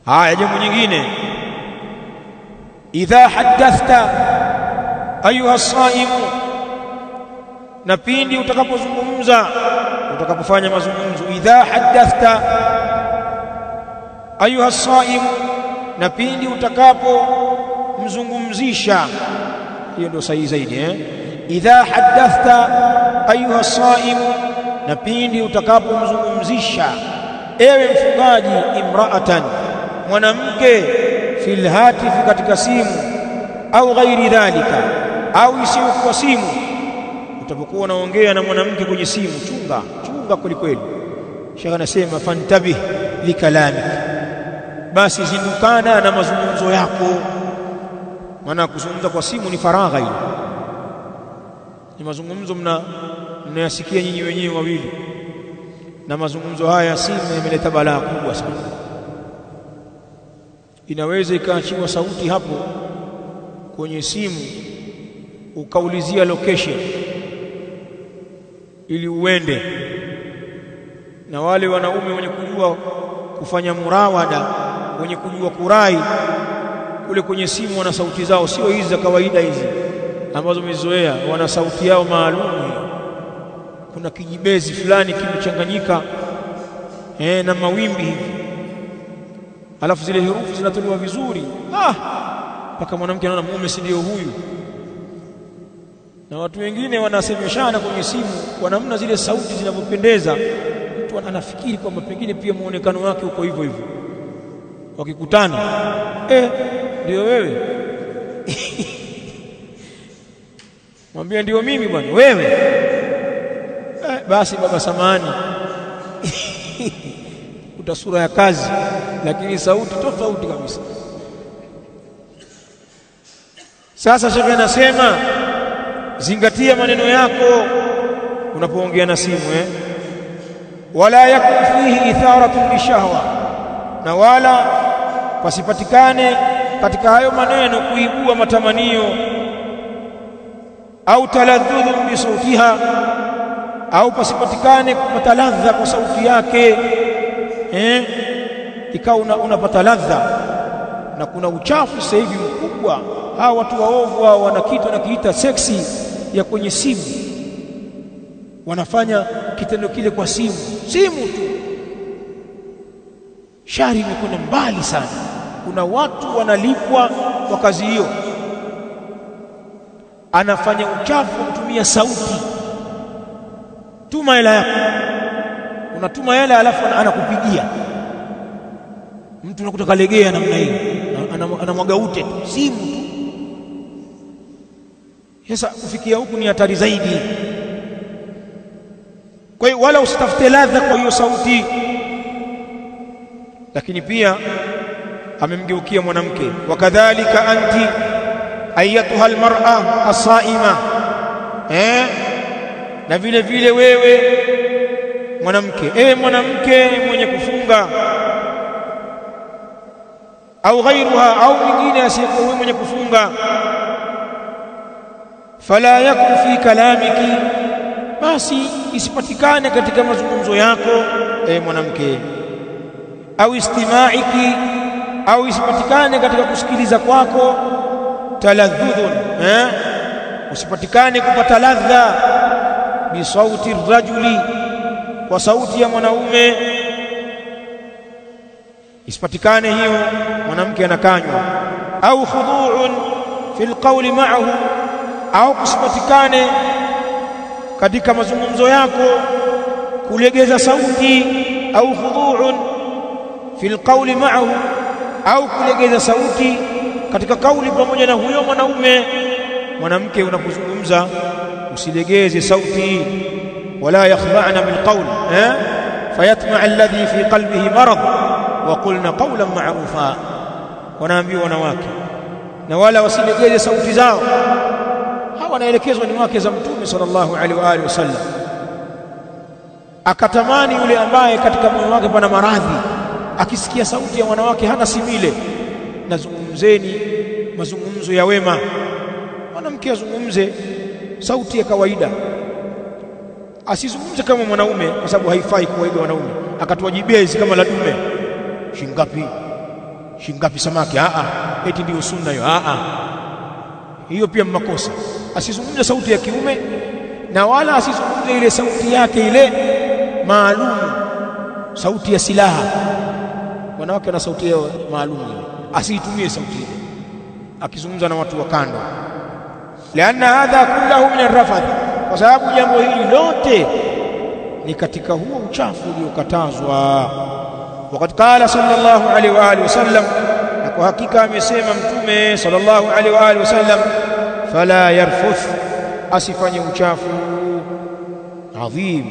Haya, jambo nyingine, idha haddathta ayuha as-saimu, na pindi utakapozungumza, utakapofanya mazungumzo, idha haddathta ayuha as-saimu, na pindi utakapomzungumzisha, hiyo ndio sahihi zaidi idha haddathta ayuha as-saimu, na pindi utakapomzungumzisha ewe mfungaji, imra'atan, mwanamke, fil hatifi, katika simu, au ghairi dhalika, au isiyokuwa simu. Utapokuwa unaongea na mwanamke kwenye simu, chunga kweli kweli. Sheikh anasema fantabih likalamik, basi zindukana na mazungumzo yako. Maana kuzungumza kwa simu ni faragha, ile ni mazungumzo mnayasikia nyinyi wenyewe wawili, na mazungumzo haya ya simu yameleta balaa kubwa sana. Inaweza ikaachiwa sauti hapo kwenye simu, ukaulizia location ili uende, na wale wanaume wenye kujua kufanya murawada, wenye kujua kurai kule kwenye simu, wana sauti zao, sio hizi za kawaida hizi ambazo umezoea, wana sauti yao maalum. Kuna kijibezi fulani kimechanganyika na mawimbi hivi, alafu zile herufi zinatolewa vizuri, mpaka mwanamke anaona mume si ndio huyu. Na watu wengine wanasemeshana kwenye simu kwa namna zile sauti zinavyopendeza, mtu anafikiri kwamba pengine pia muonekano wake uko hivyo hivyo. Wakikutana, ndio wewe mwambie ndio mimi bwana, wewe basi baba samani uta sura ya kazi, lakini sauti tofauti kabisa. Sasa Sheikh anasema zingatia maneno yako unapoongea na simu, wala yakun fihi itharatun lishahwa, na wala pasipatikane katika hayo maneno kuibua matamanio, au taladhudhu bi sautiha, au pasipatikane kupata ladha kwa sauti yake, ikawa unapata ladha. Na kuna uchafu sasa hivi mkubwa, hawa watu waovu hao wana kitu wanakiita seksi ya kwenye simu, wanafanya kitendo kile kwa simu tu. Shari imekwenda mbali sana. Kuna watu wanalipwa kwa kazi hiyo, anafanya uchafu kutumia sauti. Tuma hela yako, unatuma hela, alafu anakupigia mtu, unakuta kalegea namna hii, anamwaga ute simu tu. Sasa kufikia huku ni hatari zaidi. Kwa hiyo wala usitafute ladha kwa hiyo sauti. Lakini pia amemgeukia mwanamke, wakadhalika anti ayatuha almar'a as-saima, na vile vile wewe mwanamke, mwanamke mwenye kufunga, au ghairuha, au mwingine asiyekuwa wewe mwenye kufunga, fala yakun fi kalamiki, basi isipatikane katika mazungumzo yako mwanamke, au istimaiki, au isipatikane katika kusikiliza kwako, taladhudhun, usipatikane kupata ladha, bi sauti rajuli, kwa sauti ya mwanaume, isipatikane hiyo mwanamke anakanywa, au khudu'un fil qawli ma'ahu, au kusipatikane katika mazungumzo yako kulegeza sauti, au khudu'un fil qawli ma'ahu, au kulegeza sauti katika kauli pamoja na huyo mwanaume. Mwanamke unapozungumza usilegeze sauti, wala yakhda'na bil qawl fayatma'a alladhi fi qalbihi marad wa qulna qawlan ma'rufa. Wanaambiwa wanawake, na wala wasilegeze sauti zao. Hawa wanaelekezwa ni wake za Mtume sallallahu alaihi wa alihi wasallam. Akatamani yule ambaye katika moyo wake pana maradhi, akisikia sauti ya wanawake hana simile. Nazungumzeni mazungumzo ya wema. Mwanamke azungumze sauti ya kawaida, asizungumze kama mwanaume, kwa sababu haifai kuwaiga wanaume, akatuwajibezi kama la dume. Shingapi? shingapi samaki, eti ndio sunna hiyo. Hiyo pia makosa. Asizungumze sauti ya kiume na wala asizungumze ile sauti yake ile maalum, sauti ya silaha. Wanawake na sauti yao maalum, asiitumie sauti ile akizungumza na watu wa kando. Lianna hadha kullahu min ar-rafath, kwa sababu jambo hili lote ni katika huo uchafu uliokatazwa. Waqad qala sallallahu alaihi wa alihi wasallam, na kwa hakika amesema mtume sallallahu alaihi wa alihi wasallam, fala yarfuth, asifanye uchafu. Adhim.